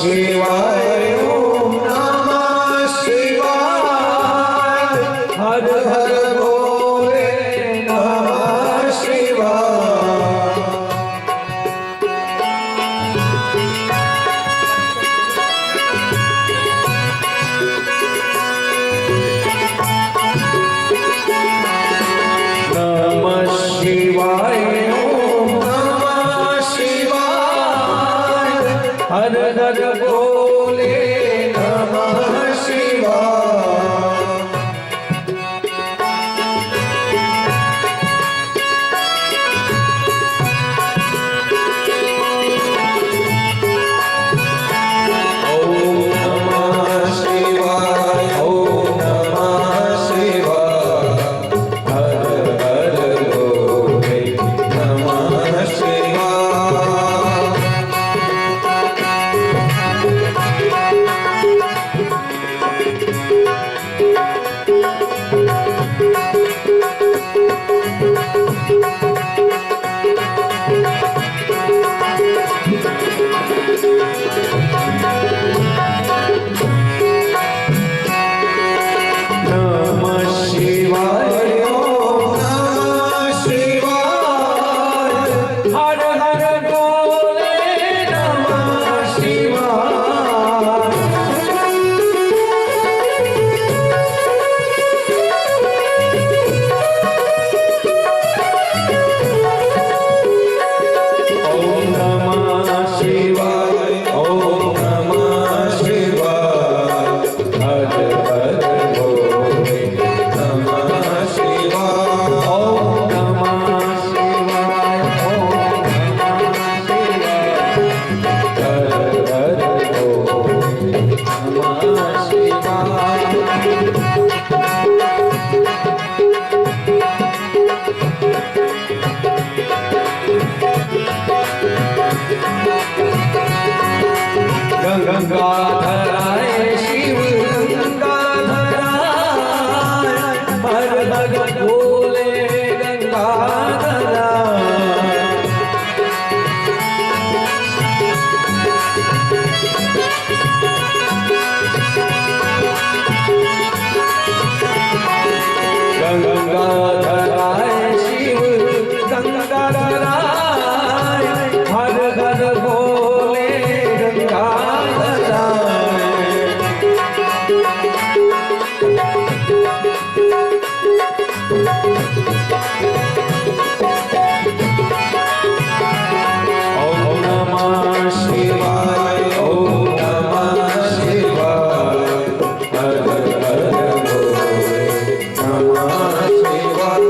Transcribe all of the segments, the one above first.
शिवाय ओम नमः शिवाय हर हर भोले नमः शिवाय। नमः शिवाय ओम नमः शिवाय हर हर भोले नमः शिवाय। ओम नमः शिवाय ओम नमः शिवाय हर हर भोले नमः शिवाय। नमः शिवाय ओम नमः शिवाय हर हर भोले नमः शिवाय। ओम नमः शिवाय ओम नमः शिवाय हर हर भोले नमः शिवाय। ओम नमः शिवाय ओम नमः शिवाय हर हर भोले नमः शिवाय। गंगाधराय शिव गंगाधराय हर हर भोले गंगाधराय। गंगाधराय शिव गंगाधराय हर हर भोले गंगाधराय। ओम नमः शिवाय ओम नमः शिवाय हर हर भोले नमः शिवाय।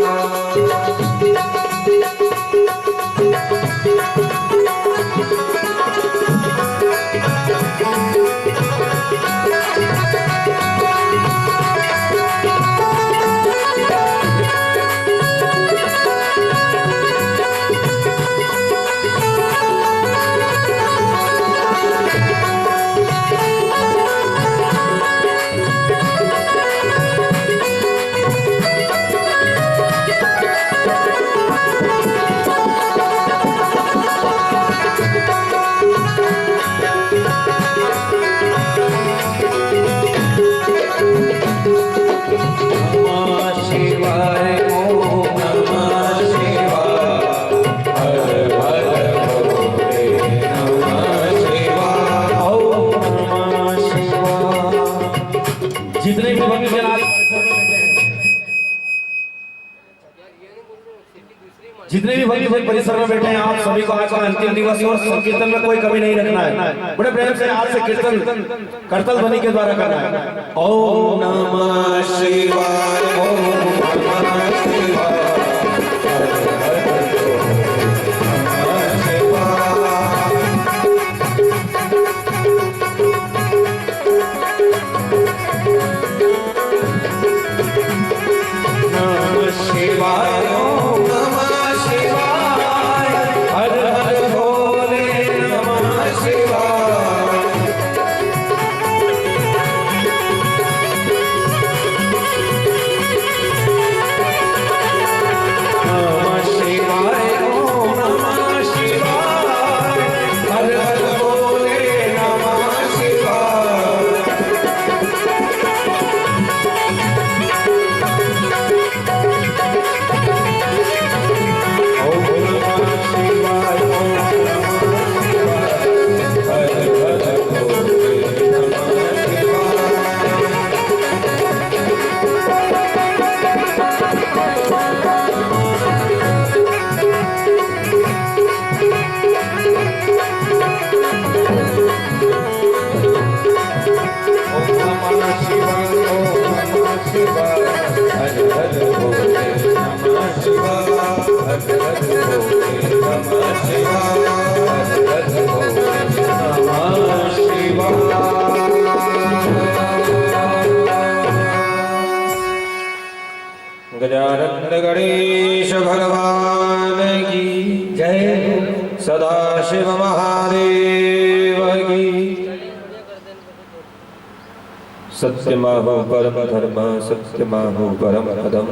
नमः शिवाय ओम नमः शिवाय हर हर भोले नमः शिवाय। ओम नमः शिवाय। जितने भी भक्तजन जितने भी भक्त परिसर में बैठे हैं आप सभी को आज का अंतिम दिवस और संकीर्तन में कोई कमी नहीं रखना है। बड़े प्रेम से आज से कीर्तन करतल ध्वनि के द्वारा करना है। ओम नमः शिवाय ओम नमः शिवाय नमः शिवाय ओम नमः शिवाय हर हर भोले नमः शिवाय। महादेव की। सत्यमाहो परम धर्म, सत्यमाहो परम पदम।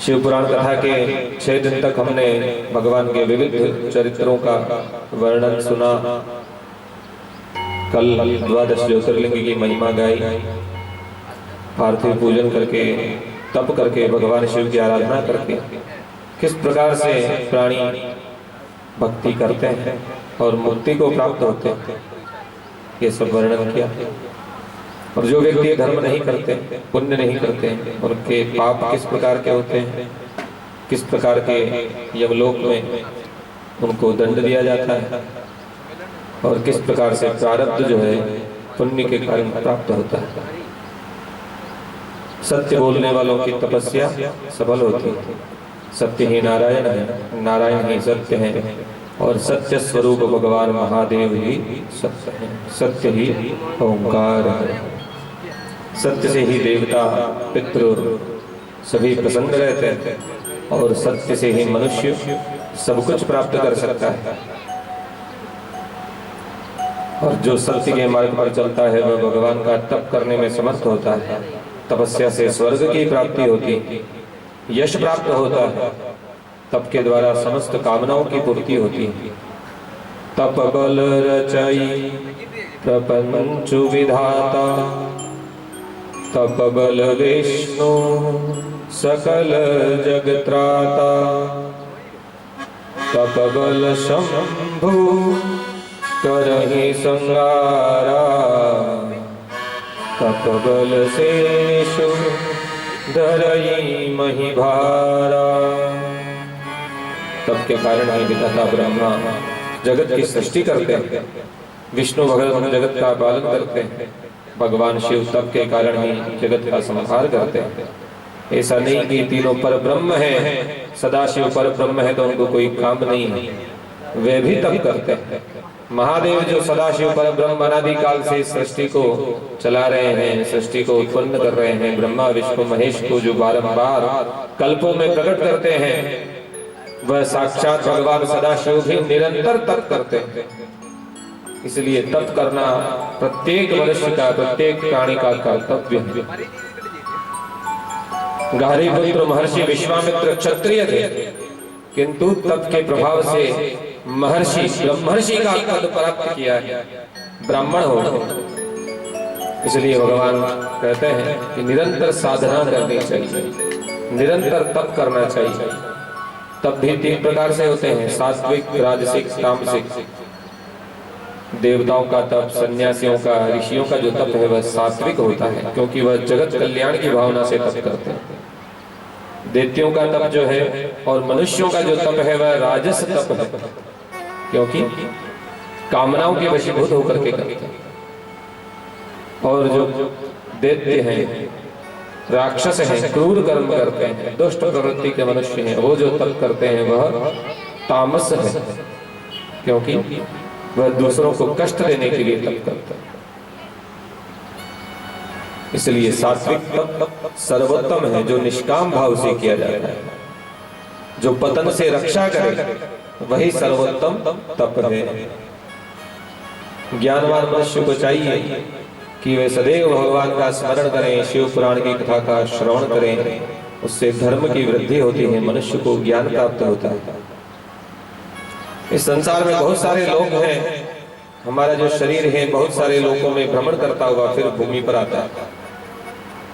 शिव पुराण कथा के 6 दिन तक हमने भगवान के विविध चरित्रों का वर्णन सुना। कल 12 ज्योतिर्लिंग की महिमा गाई, पार्थिव पूजन करके, तप करके, भगवान शिव की आराधना करके किस प्रकार से प्राणी भक्ति करते हैं और मुक्ति को प्राप्त होते हैं, ये सब वर्णन किया। और जो व्यक्ति धर्म नहीं करते, पुण्य नहीं करते, उनके पाप किस प्रकार के होते हैं, किस प्रकार के यमलोक में उनको दंड दिया जाता है और किस प्रकार से प्रारब्ध जो है पुण्य के कारण प्राप्त होता है। सत्य बोलने वालों की तपस्या सफल होती है। सत्य ही नारायण है, नारायण ही सत्य है और सत्य स्वरूप भगवान महादेव ही सत्य है। सत्य ही ओंकार है। सत्य से ही देवता पितृ सभी प्रसन्न रहते हैं और सत्य से ही मनुष्य सब कुछ प्राप्त कर सकता है। और जो सत्य के मार्ग पर चलता है वह भगवान का तप करने में समर्थ होता है। तपस्या से स्वर्ग की प्राप्ति होती, यश प्राप्त होता है। तप के द्वारा समस्त कामनाओं की पूर्ति होती है। तप बल रचई प्रपंच विधाता, तप बल विष्णु सकल जगत्राता, तप बल शंभु करहि संगारा, तप बल शेषु धरई महिभारा। तप के कारण ही विधाता ब्रह्मा जगत की सृष्टि करते हैं। विष्णु भगवान जगत का पालन करते हैं। भगवान शिव तप के कारण ही जगत का संहार करते हैं। ऐसा नहीं कि तीनों पर ब्रह्म है, सदाशिव पर ब्रह्म है तो उनको कोई काम नहीं है, वे भी तप करते हैं। महादेव जो सदाशिव पर ब्रह्म अनादिकाल से सृष्टि को चला रहे हैं, सृष्टि को उत्पन्न कर रहे हैं, ब्रह्मा विष्णु महेश को जो बारंबार कल्पों में प्रकट करते हैं, वह साक्षात भगवान सदाशिव भी निरंतर तप करते हैं। इसलिए तप करना प्रत्येक मनुष्य का, प्रत्येक प्राणी का कर्तव्य है। गारिपुत्र महर्षि विश्वामित्र क्षत्रिय थे, किंतु तप के प्रभाव से महर्षि ब्रह्मर्षि का पद प्राप्त किया है, ब्राह्मण हो। इसलिए भगवान कहते हैं कि निरंतर साधना करनी चाहिए, निरंतर तप करना चाहिए। तप भी 3 प्रकार से होते हैं, सात्विक, राजसिक, तामसिक। देवताओं का तप, सन्यासियों का, ऋषियों का जो तप है वह सात्विक होता है, क्योंकि वह जगत कल्याण की भावना से तप करते हैं। दैत्यों का तप जो है और मनुष्यों का जो तप है वह राजस तप है, क्योंकि कामनाओं के वशीभूत होकर के करते हैं। और जो दैत्य हैं, राक्षस हैं, क्रूर कर्म करते हैं, दुष्ट प्रवृत्ति के मनुष्य हैं, वो जो तप करते हैं वह तामस है, क्योंकि वह दूसरों को कष्ट देने के लिए तप करता है। इसलिए सात्विक तप सर्वोत्तम है, जो निष्काम भाव से किया जाता है, जो पतन से रक्षा करे, वही सर्वोत्तम तप है। ज्ञानवान मनुष्य को चाहिए कि वे सदैव भगवान का स्मरण करें, शिव पुराण की कथा का श्रवण करें, उससे धर्म की वृद्धि होती है, मनुष्य को ज्ञान प्राप्त होता है। इस संसार में बहुत सारे लोग हैं, हमारा जो शरीर है बहुत सारे लोगों में भ्रमण करता हुआ फिर भूमि पर आता है।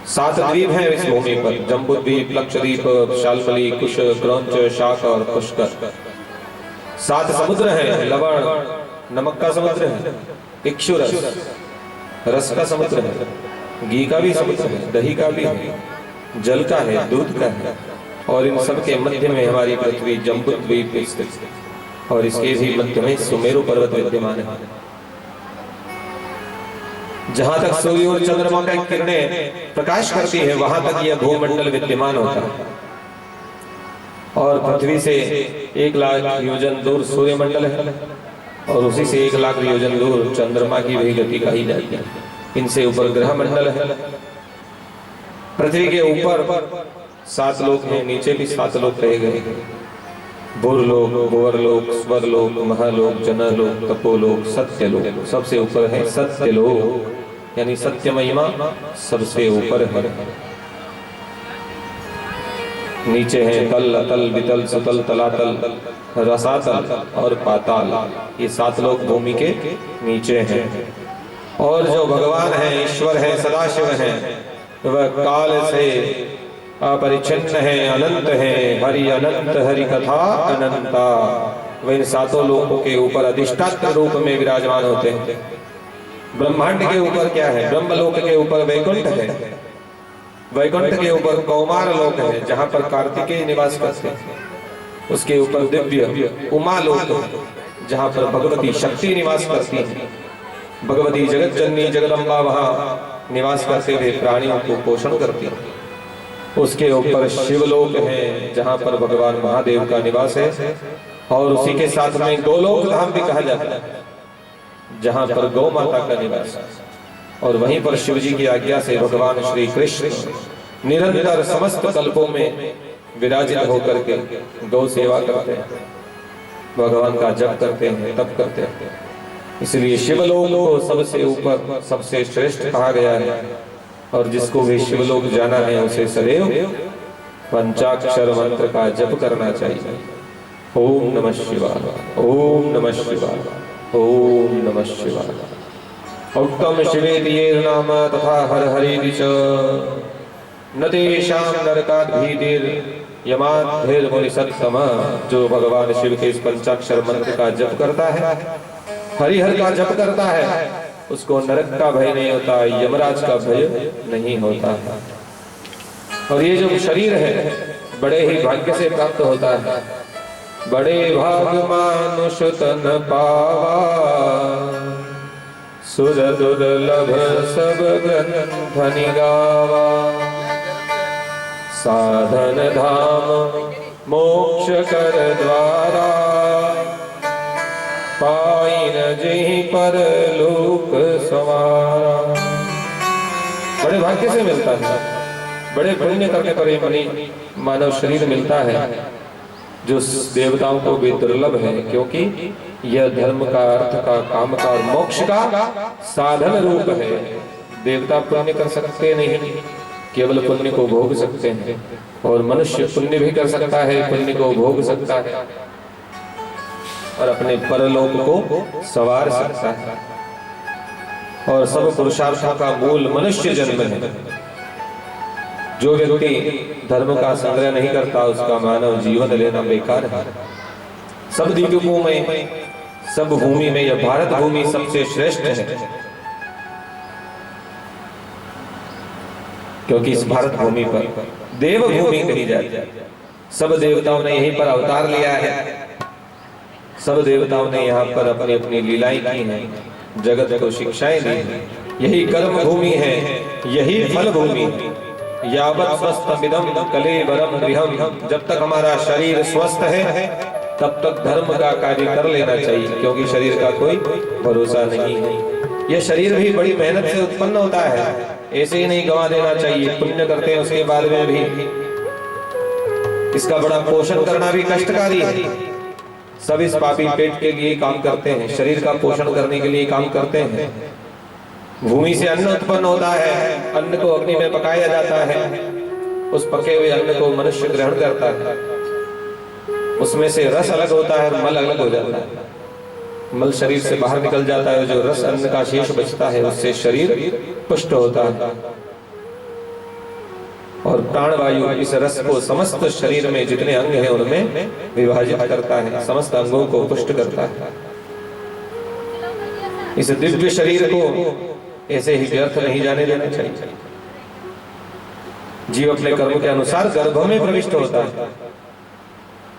7 द्वीप हैं इस भूमि पर, जम्बूद्वीप, लक्षद्वीप, शाल्मली, कुश, क्रौंच, शाक और पुष्कर। 7 समुद्र हैं, लवण नमक का समुद्र है, इक्षुरस रस का समुद्र है, घी का भी समुद्र है, दही का भी है, जल का है, दूध का है, और इन सब के मध्य में हमारी पृथ्वी जम्बूद्वीप स्थित है, और इसके भी मध्य में सुमेरु पर्वत विद्यमान है। जहां तक सूर्य और चंद्रमा की किरणें प्रकाश करती है वहां तक यह भूमंडल विद्यमान होता है, और पृथ्वी से 1 लाख योजन दूर सूर्यमंडल है, और उसी से 1 लाख योजन दूर चंद्रमा की भी गति कही जाती है। इनसे ऊपर ग्रह मंडल है। पृथ्वी के ऊपर 7 लोक हैं, नीचे भी 7 लोक रहे गए। भूरलोक, भुवरलोक, स्वरलोक, महालोक, जनलोक, तपोलोक, सत्यलोक। सबसे ऊपर है सत्यलोक, यानी सत्य महिमा सबसे ऊपर है। नीचे है तल, अतल, वितल, सुतल, तलातल, रसातल और पाताल। ये 7 लोक भूमि के नीचे हैं। और जो भगवान है, ईश्वर है, सदाशिव है, वह काल से अपरिच्छिन्न है, अनंत है। हरि अनंत, हरि कथा अनंता। वह इन 7 लोकों के ऊपर अधिष्ठात्र रूप में विराजमान होते हैं। ब्रह्मांड के ऊपर क्या है? ब्रह्मलोक के ऊपर वैकुंठ है, वैकुंठ के ऊपर कौमार लोक है जहां पर कार्तिकेय निवास करते हैं। उसके ऊपर दिव्य उमा लोक है जहां पर भगवती शक्ति निवास करती है। भगवती जगत जननी जगदम्बा वहां निवास करते हुए प्राणियों को पोषण करती है। उसके ऊपर शिवलोक है जहां पर भगवान महादेव का निवास है। और उसी के साथ में गोलोक धाम भी कहा जाता है जहां पर गौ माता का निवास है। और वहीं पर शिव जी की आज्ञा से भगवान श्री कृष्ण निरंतर समस्त कल्पों में विराजित होकर के गौ सेवा करते हैं, भगवान का जप करते हैं, तप करते हैं। इसलिए शिवलोक को सबसे ऊपर, सबसे श्रेष्ठ कहा गया है। और जिसको भी शिवलोक जाना है उसे सदैव पंचाक्षर मंत्र का जप करना चाहिए। ओम नमः शिवाय, ओम नमः शिवाय, ओम नमः शिवाय। उत्तम शिवेति ये नाम तथा हर हरि च न तेषां नरकात् भीतिर् यमाद्भिर्मुनिसत्तम। जो भगवान शिव के इस पंचाक्षर मंत्र का जप करता है, हरिहर का जप करता है, उसको नरक का भय नहीं होता, यमराज का भय नहीं होता है। और ये जो शरीर है बड़े ही भाग्य से प्राप्त होता है। बड़े भाग मानुष तन पावा, सुर दुर्लभ सब ग्रंथ निगावा। साधन धाम मोक्ष कर द्वारा, पाइन जेहि पर लोक सवारा। बड़े भाग्य से मिलता है, बड़े पुण्य करने पर ये मनी मानव शरीर मिलता है, जो देवताओं को भी दुर्लभ है। क्योंकि यह धर्म का, अर्थ का, काम का और मोक्ष का साधन रूप है। देवता पुण्य कर सकते नहीं, केवल पुण्य को भोग सकते हैं। और मनुष्य पुण्य भी कर सकता है, पुण्य को भोग सकता है और अपने परलोक को संवार सकता है। और सब पुरुषार्थों का मूल मनुष्य जन्म है। जो व्यक्ति धर्म का संग्रह नहीं करता उसका मानव जीवन लेना बेकार है। सब द्वीपों में, सब भूमि में यह भारत भूमि सबसे श्रेष्ठ है। क्योंकि इस भारत भूमि पर देव भूमि कही जाती है। सब देवताओं ने यहीं पर अवतार लिया है। सब देवताओं ने यहाँ पर अपनी अपनी लीलाएं की हैं, जगत को शिक्षाएं दी हैं। यही कर्म भूमि है, यही फल भूमि है। यावत् स्वस्थमिदं कलेवरं गृहं, जब तक हमारा शरीर स्वस्थ है तब तक धर्म का कार्य कर लेना चाहिए। क्योंकि शरीर का कोई भरोसा नहीं है। यह शरीर भी बड़ी मेहनत से उत्पन्न होता है, ऐसे ही नहीं गंवा देना चाहिए। पुण्य करते हैं उसके बाद में भी इसका बड़ा पोषण करना भी कष्टकारी है। सब इस पापी पेट के लिए काम करते हैं, शरीर का पोषण करने के लिए काम करते हैं। भूमि से अन्न उत्पन्न होता है, अन्न को अग्नि में पकाया जाता है, उस पके हुए अन्न को मनुष्य ग्रहण करता है। उसमें से रस अलग होता है, मल अलग हो जाता है। मल शरीर से बाहर निकल जाता है, जो रस अन्न का शेष बचता है उससे शरीर पुष्ट होता है। और प्राणवायु इस रस को समस्त शरीर में जितने अंग हैं उनमें विभाजित करता है, समस्त अंगों को पुष्ट करता है। इस दिव्य शरीर को ऐसे ही व्यर्थ नहीं जाने देना चाहिए। जीव अपने कर्म के अनुसार गर्भ में प्रविष्ट होता है।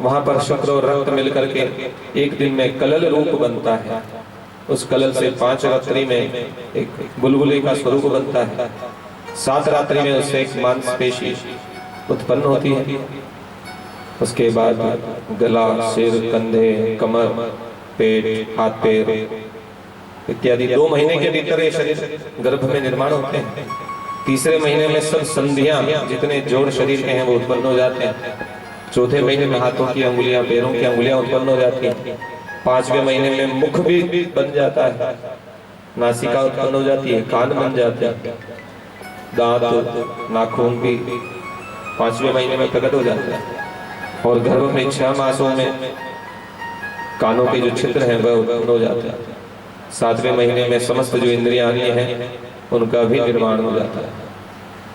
वहां पर शुक्र और रक्त मिलकर के एक दिन में कलल रूप बनता है। उस कलल से 5 रात्रि में एक बुलबुले का स्वरूप बनता है। 7 रात्रि में उससे एक मांसपेशी उत्पन्न होती है। उसके बाद गला, सिर, कंधे, कमर, पेट, हाथ पैर इत्यादि 2 महीने के भीतर ये शरीर गर्भ में निर्माण होते हैं। तीसरे महीने में सब संधियां जितने जोड़ शरीर के हैं वो उत्पन्न हो जाते हैं। चौथे महीने में हाथों की अंगुलियां, पैरों की अंगुलियां उत्पन्न हो जाती हैं। 5वें महीने में मुख भी बन जाता है, नासिका उत्पन्न हो जाती है, कान बन जाते हैं, दांत नाखून भी 5वें महीने में प्रकट हो जाता है। और गर्भ में 6 मासों में कानों के जो छिद्र हैं वह उत्पन्न हो जाते हैं। 7वें महीने में समस्त जो इंद्रियां हैं उनका भी निर्माण हो जाता है।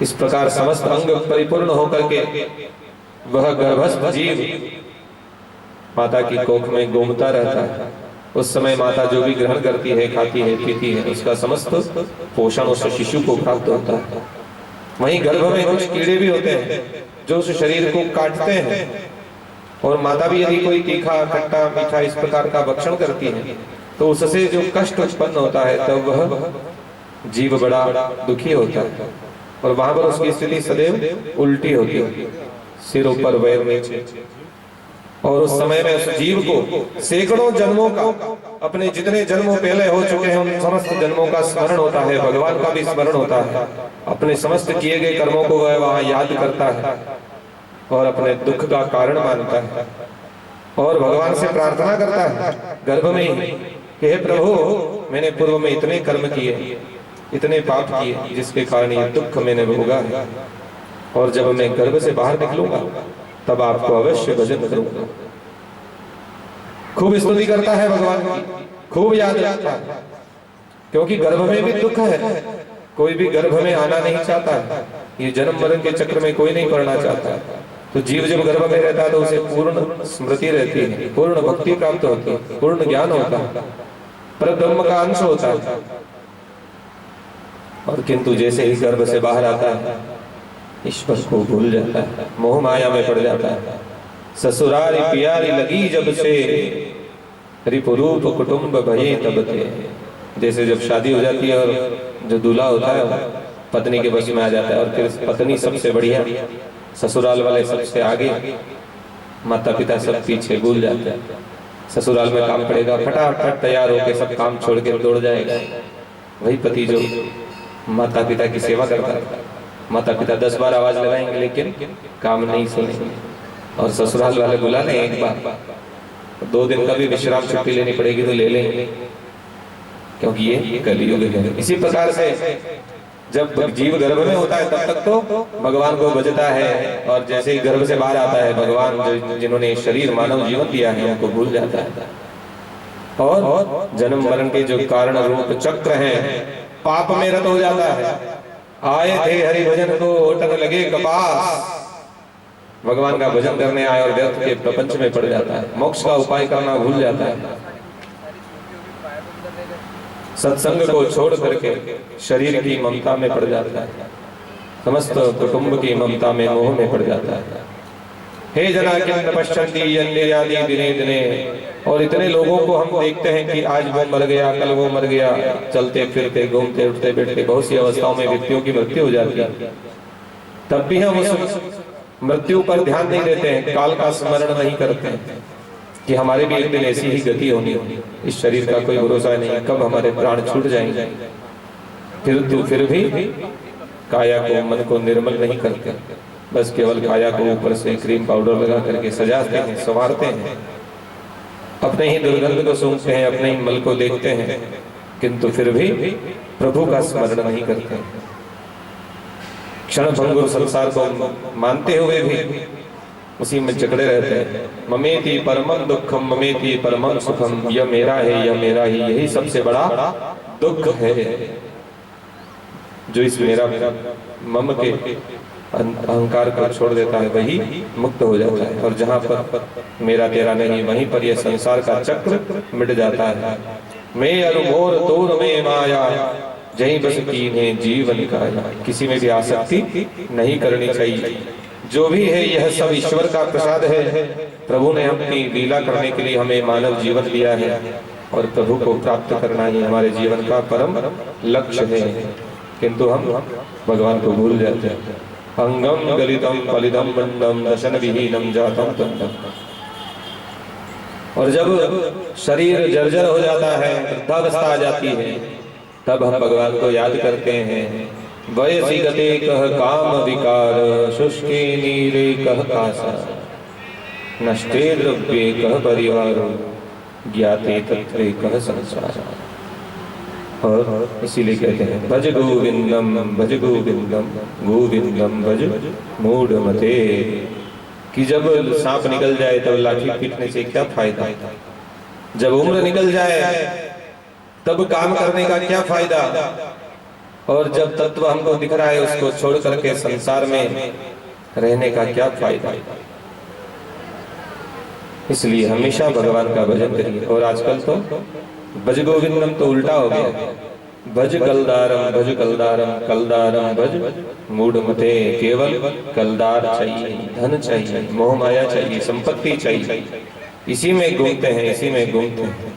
इस प्रकार समस्त अंग परिपूर्ण होकर के वह गर्भस्थ जीव माता की कोख में घूमता रहता है। उस समय माता जो भी ग्रहण करती है, खाती है, पीती है, उसका समस्त पोषण उस शिशु को प्राप्त होता है। वहीं गर्भ में कुछ कीड़े भी होते हैं जो उस शरीर को काटते हैं, और माता भी यदि कोई तीखा, खट्टा, मीठा इस प्रकार का भक्षण करती है तो उससे जो कष्ट उत्पन्न होता है तब वह जीव बड़ा दुखी होता है, और वहां पर उसकी स्थिति सदैव उल्टी होती है, सिर ऊपर पैर नीचे। और उस समय में उस जीव को सैकड़ों जन्मों का, अपने जितने जन्मों पहले हो चुके हैं उन समस्त जन्मों का स्मरण होता है, भगवान का भी स्मरण होता है। अपने समस्त किए गए कर्मों को वह वहां याद करता है और अपने दुख का कारण मानता है, और भगवान से प्रार्थना करता है गर्भ में ही कि हे प्रभु, मैंने पूर्व में इतने कर्म किए, इतने पाप किए, जिसके कारण ये दुख मैंने भोगा है, और जब मैं गर्भ से बाहर निकलूंगा तब आपको अवश्य भजन करूंगा। खूब स्तुति करता है भगवान की, खूब याद रखता है, क्योंकि गर्भ में भी दुख है। कोई भी गर्भ में आना नहीं चाहता है, ये जन्म मरण के चक्र में कोई नहीं पड़ना चाहता। तो जीव जब गर्भ में रहता है तो उसे पूर्ण स्मृति रहती है, पूर्ण भक्ति प्राप्त होती है, पूर्ण ज्ञान होता है, परब्रह्म का अंश होता है। और किंतु जैसे ही गर्भ से बाहर आता है ईश्वर को भूल जाता है, मोह माया में पड़ जाता है। ससुरारी प्यारी लगी जब से, रिपुरूप कुटुंब भये तब थे। जैसे जब शादी हो जाती है और जो दूल्हा होता है पत्नी के बस में आ जाता है, और फिर पत्नी सबसे बढ़िया, ससुराल वाले सबसे आगे, माता पिता सब पीछे, भूल जाते हैं। ससुराल में काम पड़ेगा, फटाफट तैयार होकर सब काम छोड़ के दौड़ जाएगा। वही पति जो माता पिता की सेवा करता है, माता पिता 10 बार आवाज लगाएंगे लेकिन काम नहीं सुनेंगे, और ससुराल वाले बुला लें एक बार, 2 दिन का भी विश्राम छुट्टी लेनी पड़ेगी तो ले लेंगे, क्योंकि ये कलियुग है। इसी प्रकार से जब जीव गर्भ में होता है तब तक तो भगवान को भजता है, और जैसे ही गर्भ से बाहर आता है भगवान जिन्होंने शरीर मानव जीवन दिया है उनको भूल जाता है, और जन्म मरण के जो कारण रूप चक्र हैं पाप में रत हो जाता है। आए थे हरि भजन को ओटन लगे कपास, भगवान का भजन करने आए और व्यर्थ के प्रपंच में पड़ जाता है, मोक्ष का उपाय करना भूल जाता है। सत्संग को छोड़ करके शरीर की ममता में पड़ जाता है, समस्त कुटुंब की ममता में, मोह में पड़ जाता है। हे जना किन्न पश्यन्ति यन्निर्यादि दिने दिने। और इतने लोगों को हम देखते हैं कि आज वो मर गया, कल वो मर गया, चलते फिरते, घूमते उठते बैठते बहुत सी अवस्थाओं में व्यक्तियों की मृत्यु हो जाती है। तब भी हम उस मृत्यु पर ध्यान नहीं देते हैं, काल का स्मरण नहीं करते हैं कि हमारे भी एक दिन ऐसी ही गति होनी है। इस शरीर का कोई भरोसा नहीं, कब हमारे प्राण छूट जाएंगे। फिर भी काया को, मन को निर्मल नहीं करते, बस केवल काया को ऊपर से क्रीम पाउडर लगा करके सजाते हैं, संवारते हैं, अपने ही दुर्गंध को सूंघते हैं, अपने ही मल को देखते हैं, किंतु फिर भी प्रभु का स्मरण नहीं करते। क्षण भंगुर संसार को मानते हुए भी उसी में जकड़े रहते हैं। ममेति परमं दुखम ममेति परमं सुखम, यह मेरा है, यह मेरा ही, यही सबसे बड़ा दुख है। जो इस मेरा मम के अहंकार को छोड़ देता है वही मुक्त हो जाता है, और जहाँ पर मेरा तेरा नहीं वहीं पर यह संसार का चक्र मिट जाता है। मैं अरुमोर तोर में माया, जहीं बस कीन्हे जीवन काया। किसी में भी आसक्ति नहीं करनी चाहिए। जो भी है यह सब ईश्वर का प्रसाद है। प्रभु ने अपनी लीला करने के लिए हमें मानव जीवन दिया है, और प्रभु को प्राप्त करना ही हमारे जीवन का परम लक्ष्य है, किंतु हम भगवान को भूल जाते हैं। अंगम गलितम पलिदम मंडम दशन विहीनम जातम तंडम। और जब शरीर जर्जर हो जाता है, वृद्धावस्था आ जाती है, तब हम भगवान को याद करते हैं। वयसी गते कह काम विकार, शुष्के नीरे कह कासा। नष्टे द्रव्ये कह परिवारो ज्ञाते तत्रे कह संसार। और इसीलिए कहते हैं भज गोविंदम गोविंदम भज मूढ़ मते, कि जब सांप निकल जाए तब लाठी पीटने से क्या फायदा, जब उम्र निकल जाए तब काम करने का क्या फायदा, और जब तत्व हमको दिख रहा है उसको छोड़ करके संसार में रहने का क्या फायदा। इसलिए हमेशा भगवान का भजन करिए। और आजकल तो भज गोविंदम तो उल्टा हो गया, भज कलदारम कलदारम भज मूढ़ मते। केवल कलदार चाहिए, धन चाहिए, मोह माया चाहिए, संपत्ति चाहिए, इसी में घूमते हैं, इसी में घूमते हैं।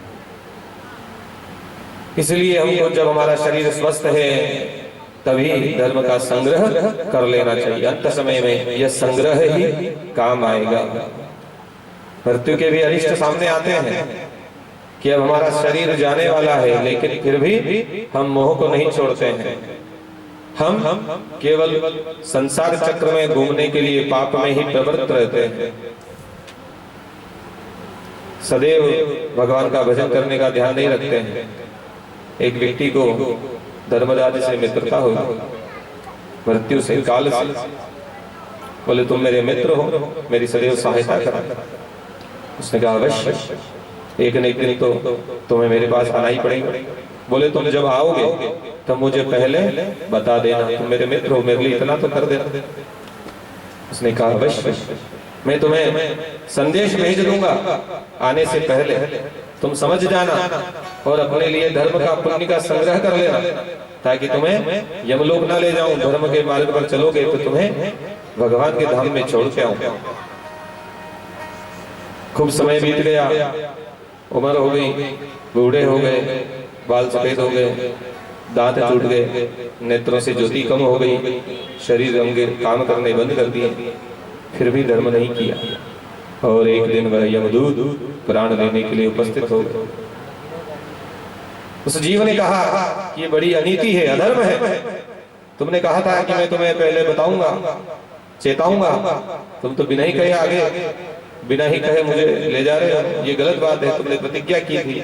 इसलिए हमको जब हमारा शरीर स्वस्थ है तभी धर्म का संग्रह कर लेना चाहिए। अंत समय में यह संग्रह ही काम आएगा। मृत्यु के भी अरिष्ट सामने आते हैं कि अब हमारा शरीर जाने वाला है, लेकिन फिर भी हम मोह को नहीं छोड़ते हैं। हम केवल संसार चक्र में घूमने के लिए पाप में ही प्रवृत्त रहते हैं। सदैव भगवान का भजन करने का ध्यान नहीं रखते हैं। एक व्यक्ति को धर्मराज से मित्रता हुई, मृत्यु से, काल से। बोले तुम मेरे मित्र हो, मेरी सदैव सहायता करा। उसने कहा अवश्य, एक न एक दिन तो तुम्हें मेरे पास आना ही पड़ेगा। बोले तुम जब आओगे तब मुझे पहले बता देना, तुम मेरे मित्र हो, मेरे लिए इतना तो कर देना। उसने कहा अवश्य, मैं तुम्हें संदेश भेज दूंगा, आने से पहले तुम समझ जाना और अपने लिए धर्म का पुण्य का संग्रह कर लेना, ताकि तुम्हें यमलोक ना ले जाऊं। धर्म के मार्ग पर चलोगे तो तुम्हें भगवान के धाम में छोड़ के आऊंगा। खूब समय बीत गया, उम्र हो गई, बूढ़े हो गए, बाल सफेद हो गए, दांत टूट गए, नेत्रों से ज्योति कम हो गई, शरीर अंग काम करने बंद कर दिए, फिर भी धर्म नहीं किया। और एक दिन वह यमदूत प्राण देने के लिए उपस्थित हो गए। उस जीव ने कहा कि ये बड़ी अनीति है, अधर्म है। तुमने कहा था कि मैं तुम्हें पहले बताऊंगा, चेताऊंगा, तुम तो बिना ही कहे आगे, बिना ही कहे मुझे ले जा रहे हो। ये गलत बात है। तुमने प्रतिज्ञा की थी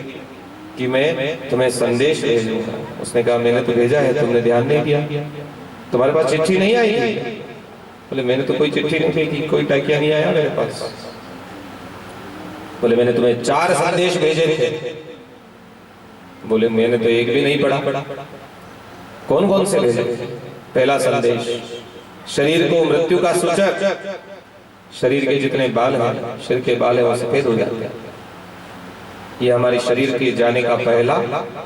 कि मैं तुम्हें संदेश भेजूंगा। उसने कहा मैंने तो भेजा है, तुमने ध्यान नहीं दिया। तुम्हारे पास चिट्ठी नहीं आई थी? बोले मैंने तो कोई चिट्ठी नहीं भेजी, कोई टाकिया नहीं आया मेरे पास। बोले मैंने तुम्हें 4 संदेश भेजे थे। बोले मैंने तो एक भी नहीं पढ़ा। कौन कौन से भेजे? पहला संदेश, शरीर को मृत्यु का सूचक, शरीर के जितने बाल हैं, शरीर के बाल है वो सफेद हो जाते हैं। ये हमारे शरीर के जाने का पहला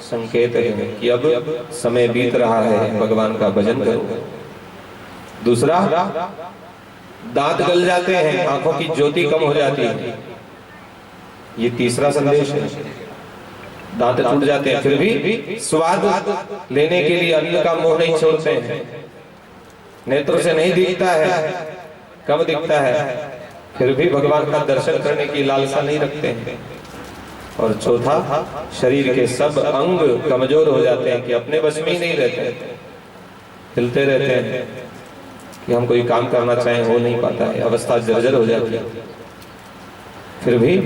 संकेत है कि अब समय बीत रहा है, भगवान का भजन करो। दूसरा, दांत गल जाते हैं, आंखों की ज्योति कम हो जाती है। ये तीसरा संदेश है। दांत टूट जाते हैं, फिर भी स्वाद लेने के लिए अन्न का मोह नहीं छोड़ते हैं। नेत्रों से नहीं दिखता है, कम दिखता है, फिर भी भगवान का दर्शन करने की लालसा नहीं रखते हैं। और चौथा, शरीर के सब अंग कमजोर हो जाते हैं कि अपने बस में ही नहीं रहते, हिलते रहते हैं कि हम कोई काम करना चाहें हो नहीं पाता है, अवस्था जर्जर हो जाती है, फिर भी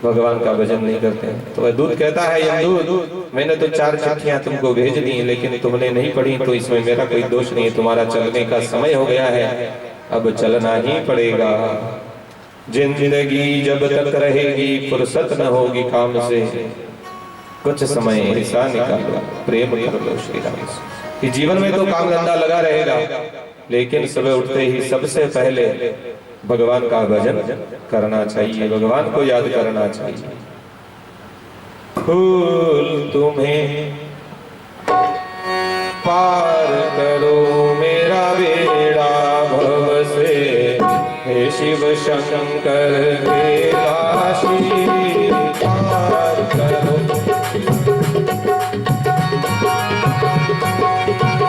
भगवान का भजन नहीं करते हैं। तो वह दूत कहता है, यमदूत मैंने तो 4 चिट्ठियां तुमको भेज दी, लेकिन तुमने नहीं पढ़ी, तो इसमें मेरा कोई दोष नहीं है। तुम्हारा चलने का समय हो गया है, अब चलना ही पड़ेगा। जिंदगी जब तक रहेगी फुर्सत न होगी काम से, कुछ समय ऐसा निकालो प्रेम कर लो श्री राम से। कि जीवन में तो काम धंधा लगा रहेगा, लेकिन सुबह उठते ही सबसे पहले भगवान का भजन करना चाहिए, भगवान को याद करना चाहिए। फूल तुम्हें पार करो मेरा बेड़ा भव से, हे शिव शंकर कैलाशी पार करो।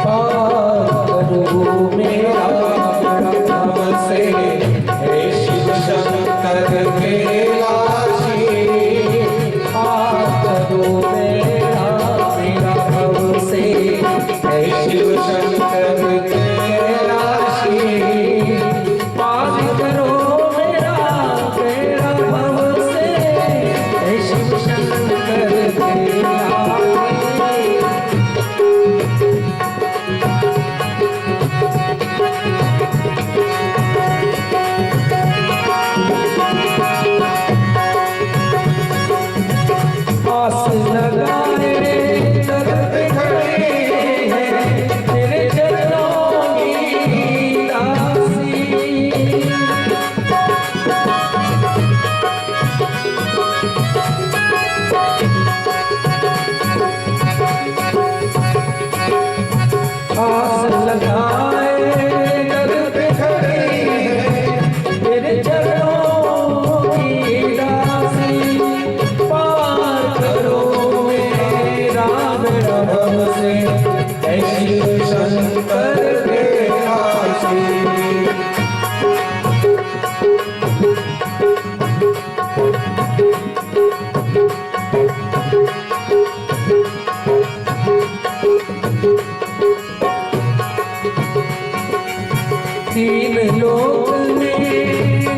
पार करो मेरा बेड़ा भव से, हे शिव शंकर कैलाशी पार करो मेरा बेड़ा भव से, हे शिव शंकर कैलाशी पार करो मेरा बेड़ा लगाए दर पे खड़े हैं तेरे चरणों की दासी। आस लगाए दर पे खड़े हैं तेरे चरणों की दासी। पार करो मेरा बेड़ा हमसे ऐ शिव शंकर के काशी। तीन लोक में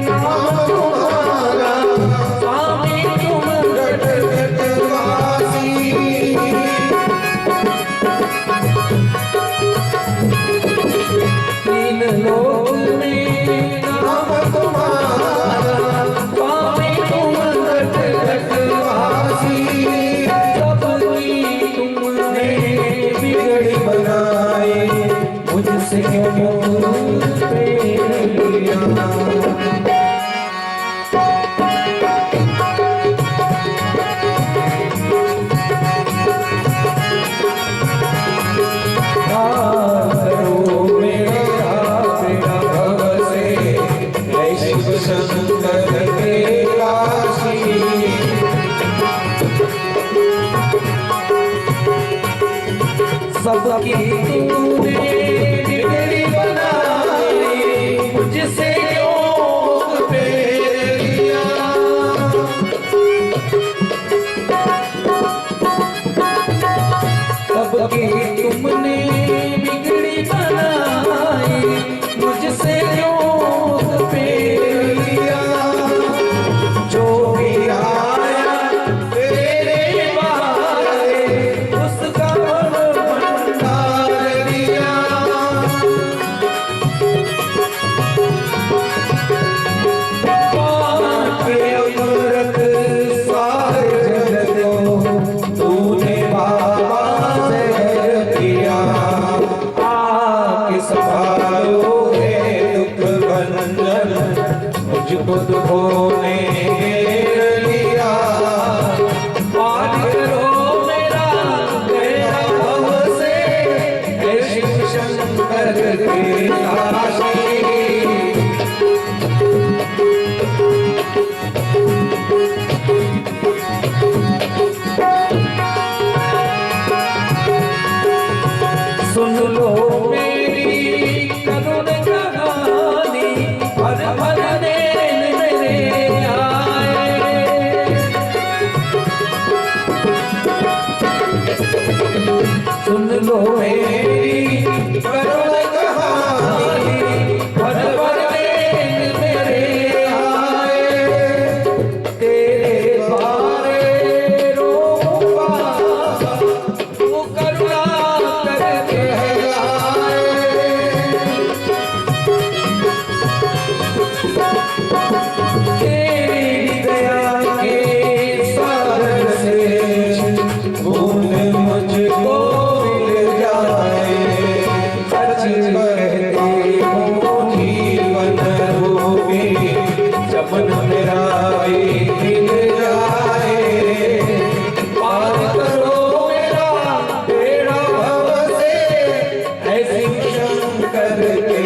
नाम तुम्हारा स्वामी तुम घट घट वासी। तीन लोक में नाम तुम्हारा स्वामी तुम घट घट वासी। सबकी तुमने बिगड़ी बनाए मुझसे क्यों सबकी तूने बिगड़ी बनाई मुझसे क्यों फेर लिया। सबकी तुमने बिगड़ी बनाई मुझसे क्यों फेर लिया। जो भी आया तेरे बारे उसका मुझको दुखों ने घेर लिया। पार करो मेरा बेड़ा हमसे ऐ शिव शंकर के काशी। सुन लो मेरी करुण कहानी हर हर दिन मेरे आए। सुन लो मेरी करुण कहानी हर हर दिन मेरे आए। तेरे बारे रोऊंगा तू करुणा करके आए। तेरी दया के सागर से भूल मुझको मिल जाए। सच कहती हूँ जीवन रूपी जबन मेरा भी मिल जाए। पार करो मेरा बेड़ा हमसे ऐ शिव शंकर के